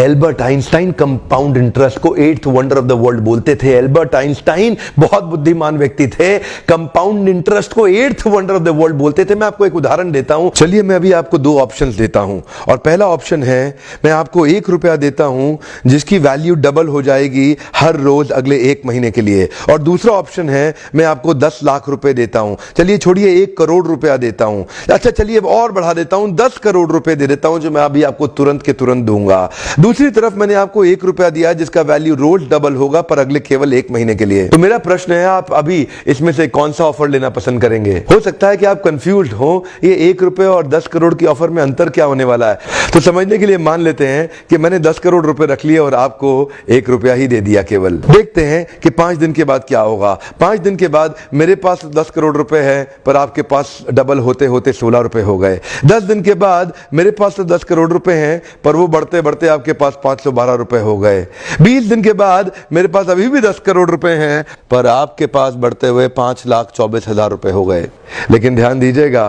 Albert Einstein compound interest को eighth wonder of the world बोलते थे। एल्बर्ट आइंस्टाइन बहुत बुद्धिमान व्यक्ति थे, कंपाउंड इंटरेस्ट को eighth wonder of the world बोलते थे। मैं आपको एक उदाहरण देता हूं। चलिए मैं अभी आपको दो ऑप्शंस देता हूं, और पहला ऑप्शन है मैं आपको 1 रुपया देता हूं जिसकी वैल्यू डबल हो जाएगी हर रोज अगले 1 महीने के लिए, और दूसरा ऑप्शन है मैं आपको 10 लाख रुपए देता हूं। चलिए छोड़िए 1 करोड़ रुपया देता हूं, अच्छा चलिए अब और बढ़ा देता हूं 10 करोड़ रुपए दे देता हूं जो मैं अभी आपको तुरंत के तुरंत दूंगा। दूसरी तरफ मैंने आपको 1 रुपया दिया जिसका वैल्यू रोज डबल होगा पर अगले केवल 1 महीने के लिए। तो मेरा प्रश्न है आप अभी इसमें से कौन सा ऑफर लेना पसंद करेंगे? हो सकता है कि आप कंफ्यूज्ड हो, ये 1 रुपए और 10 करोड़ की ऑफर में अंतर क्या होने वाला है। तो समझने के लिए मान लेते हैं कि मैंने 10 करोड़ रुपए रख लिए और आपको 1 रुपया ही दे दिया केवल। देखते हैं कि 5 दिन के बाद क्या होगा। 5 दिन के बाद मेरे पास 10 करोड़ रुपए है पर आपके पास डबल होते होते 16 रुपए हो गए। 10 दिन के बाद मेरे पास तो 10 करोड़ रुपए हैं पर वो बढ़ते बढ़ते आपके पास 512 रुपए हो गए। 20 दिन के बाद मेरे पास अभी भी 10 करोड़ रुपए हैं पर आपके पास बढ़ते हुए 5,24,000 रुपए हो गए। लेकिन ध्यान दीजिएगा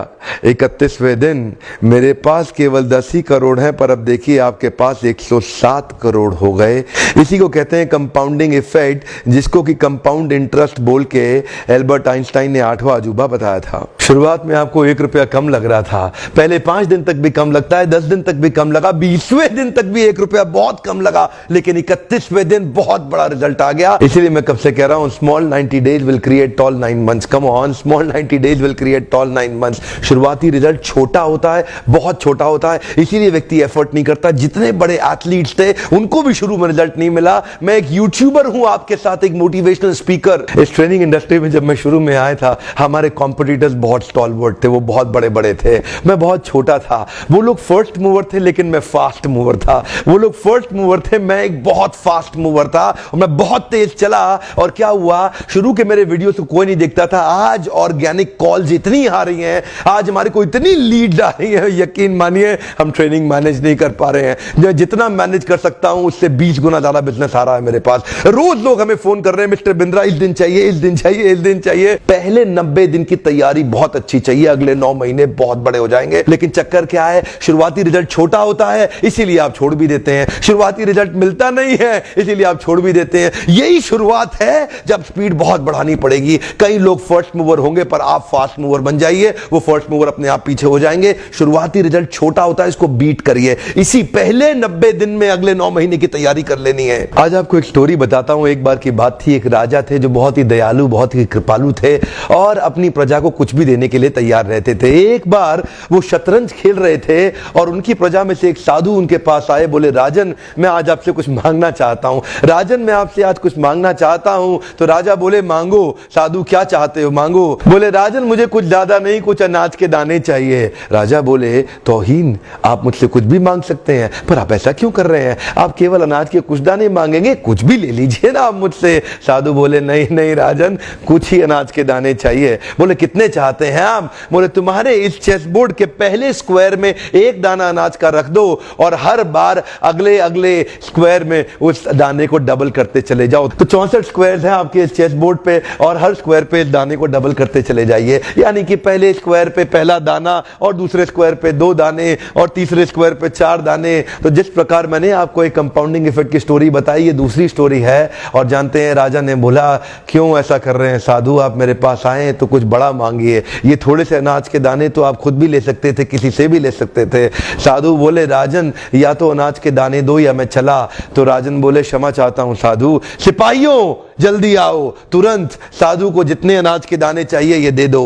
31वें दिन मेरे पास केवल 10 ही करोड़ हैं पर अब देखिए आपके पास 107 करोड़ हो गए। इसी को कहते हैं कंपाउंडिंग इफेक्ट, जिसको कि कंपाउंड इंटरेस्ट बोल के एल्बर्ट आइंस्टाइन ने 8वां अजूबा बताया था। शुरुआत में आपको 1 रुपया कम लग रहा था, पहले 5 दिन तक भी कम लगता है, 10 दिन तक भी कम लगा, 20वें दिन तक भी 1 रुपया बहुत कम लगा, लेकिन 31वें दिन बहुत बड़ा रिजल्ट आ गया। इसीलिए मैं कब से कह रहा हूं small 90 days will create tall 9 months. Come on, small 90 days will create tall 9 months. शुरुआती रिजल्ट छोटा होता है, बहुत छोटा होता है, इसीलिए व्यक्ति एफर्ट नहीं करता। जितने बड़े एथलीट्स थे उनको भी शुरू में रिजल्ट नहीं मिला। मैं एक यूट्यूबर हूं, आपके साथ एक मोटिवेशनल स्पीकर। इस ट्रेनिंग इंडस्ट्री में जब मैं शुरू में आया था हमारे कॉम्पिटिटर्स बहुत स्टॉलवर्ड थे, वो बहुत बड़े बड़े थे, मैं बहुत छोटा था। वो लोग फर्स्ट मूवर थे लेकिन मैं फास्ट मूवर था। वो लोग फर्स्ट मूवर थे, मैं एक बहुत फास्ट मूवर था और मैं बहुत तेज चला। और क्या हुआ, शुरू के मेरे वीडियोस को कोई नहीं देखता था। आज ऑर्गेनिक कॉल्स इतनी आ रही हैं, आज हमारे को इतनी लीड आ रही है, यकीन मानिए हम ट्रेनिंग मैनेज नहीं कर पा रहे हैं। जो जितना मैनेज कर सकता हूं उससे 20 गुना ज्यादा बिजनेस आ रहा है मेरे पास। रोज लोग हमें फोन कर रहे हैं, मिस्टर बिंद्रा इस दिन चाहिए, इस दिन चाहिए, इस दिन चाहिए। पहले 90 दिन की तैयारी बहुत अच्छी चाहिए, अगले 9 महीने बहुत बड़े हो जाएंगे। लेकिन चक्कर क्या है, शुरुआती रिजल्ट छोटा होता है इसीलिए आप छोड़ भी देते हैं। शुरुआती रिजल्ट मिलता नहीं है इसीलिए आप छोड़ भी देते हैं। यही शुरुआत है, जब स्पीड बहुत बढ़ानी पड़ेगी। कई लोग फर्स्ट मूवर होंगे पर आप फास्ट मूवर बन जाइए, वो फर्स्ट मूवर अपने आप पीछे हो जाएंगे। शुरुआती रिजल्ट छोटा होता है, इसको बीट करिए। इसी पहले 90 दिन में अगले 9 महीने की तैयारी कर लेनी है। आज आपको एक स्टोरी बताता हूं। एक बार की बात थी, एक राजा थे जो बहुत ही दयालु, बहुत ही कृपालु थे और अपनी प्रजा को कुछ भी देने के लिए तैयार रहते थे। एक बार वो शतरंज खेल रहे थे और उनकी प्रजा में से एक साधु उनके पास आए, बोले राजन मैं आज आपसे कुछ मांगना चाहता हूं। राजन मैं आपसे आज कुछ मांगना चाहता हूं। तो राजा बोले मांगो। साधु क्या चाहते हो, मांगो। बोले राजन मुझे कुछ ज्यादा नहीं, कुछ अनाज के दाने चाहिए। राजा बोले तौहीन, आप मुझसे कुछ भी मांग सकते हैं पर आप ऐसा क्यों कर रहे हैं, आप केवल अनाज के कुछ दाने मांगेंगे, कुछ भी ले लीजिए ना आप मुझसे। साधु बोले नहीं नहीं राजन, कुछ ही अनाज के दाने चाहिए। बोले कितने चाहते हैं आप? बोले तुम्हारे इस चेस बोर्ड के पहले स्क्वायर में 1 दाना अनाज का रख दो और हर बार अगले अगले स्क्वायर में उस दाने को डबल करते चले जाओ। तो 64 स्क्वायर्स हैं आपके इस चेस बोर्ड पे और हर स्क्वायर पे इस दाने को डबल करते चले जाइए। यानी कि पहले स्क्वायर पे पहला दाना और दूसरे स्क्वायर पे 2 दाने और तीसरे स्क्वायर पे 4 दाने। तो जिस प्रकार मैंने आपको एक कंपाउंडिंग इफेक्ट की स्टोरी बताई, ये दूसरी स्टोरी है। और जानते हैं राजा ने बोला क्यों ऐसा कर रहे हैं साधु, आप मेरे पास आए तो कुछ बड़ा मांगिए। ये थोड़े से अनाज के दाने तो आप खुद भी ले सकते थे, किसी से भी ले सकते थे। साधु बोले राजन या तो अनाज के दाने दो या मैं चला। तो राजन बोले क्षमा चाहता हूं साधु, सिपाहियों जल्दी आओ तुरंत, साधु को जितने अनाज के दाने चाहिए ये दे दो।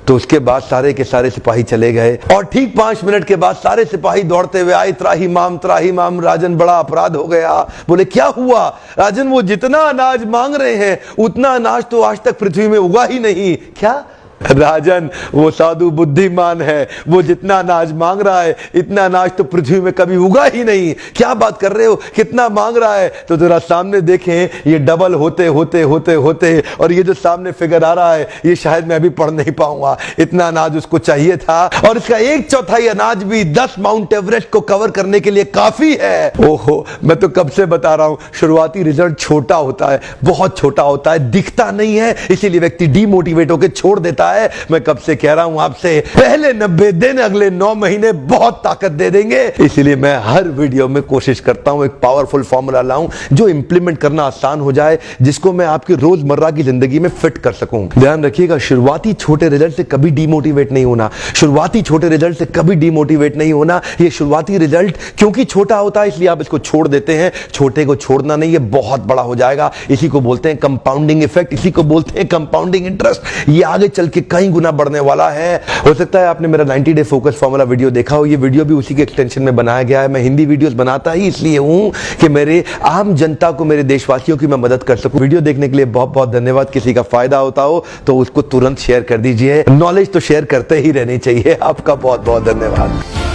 तो उसके बाद सारे के सारे सिपाही चले गए और ठीक 5 मिनट के बाद सारे सिपाही दौड़ते हुए आए, त्राही माम। राजन बड़ा अपराध हो गया। बोले क्या हुआ? राजन वो जितना अनाज मांग रहे हैं उतना अनाज तो आज तक पृथ्वी में उगा ही नहीं। क्या? राजन वो साधु बुद्धिमान है, वो जितना अनाज मांग रहा है इतना अनाज तो पृथ्वी में कभी उगा ही नहीं। क्या बात कर रहे हो, कितना मांग रहा है? तो जरा सामने देखें, ये डबल होते होते होते होते और ये जो सामने फिगर आ रहा है ये शायद मैं अभी पढ़ नहीं पाऊंगा। इतना अनाज उसको चाहिए था और इसका 1/4 अनाज भी 10 माउंट एवरेस्ट को कवर करने के लिए काफी है। ओहो, मैं तो कब से बता रहा हूं शुरुआती रिजल्ट छोटा होता है, बहुत छोटा होता है, दिखता नहीं है, इसीलिए व्यक्ति डीमोटिवेट होकर छोड़ देता है। है। मैं कब से कह रहा हूं आपसे, पहले 90 दिन अगले 9 महीने बहुत ताकत दे देंगे। इसलिए मैं हर वीडियो में कोशिश करता हूं एक पावरफुल फॉर्मूला लाऊं जो इंप्लीमेंट करना आसान हो जाए, जिसको मैं आपकी रोजमर्रा की जिंदगी में फिट कर सकूं। ध्यान रखिएगा, शुरुआती छोटे रिजल्ट से कभी डीमोटिवेट नहीं होना, शुरुआती छोटे रिजल्ट से कभी डीमोटिवेट नहीं होना। ये शुरुआती रिजल्ट क्योंकि छोटा होता है इसलिए आप इसको छोड़ देते हैं। छोटे को छोड़ना नहीं, ये बहुत बड़ा हो जाएगा। इसी को बोलते हैं कंपाउंडिंग इफेक्ट, इसी को बोलते हैं कंपाउंडिंग इंटरेस्ट। ये आगे चल के कई गुना बढ़ने वाला है। हो सकता है आपने मेरा 90 डे फोकस फॉर्मूला वीडियो देखा हो। ये वीडियो भी उसी के एक्सटेंशन में बनाया गया है। मैं हिंदी वीडियोस बनाता ही इसलिए हूं कि मेरे आम जनता को, मेरे देशवासियों की मैं मदद कर सकूं। वीडियो देखने के लिए बहुत बहुत धन्यवाद। किसी का फायदा होता हो तो उसको तुरंत शेयर कर दीजिए। नॉलेज तो शेयर करते ही रहनी चाहिए। आपका बहुत बहुत धन्यवाद।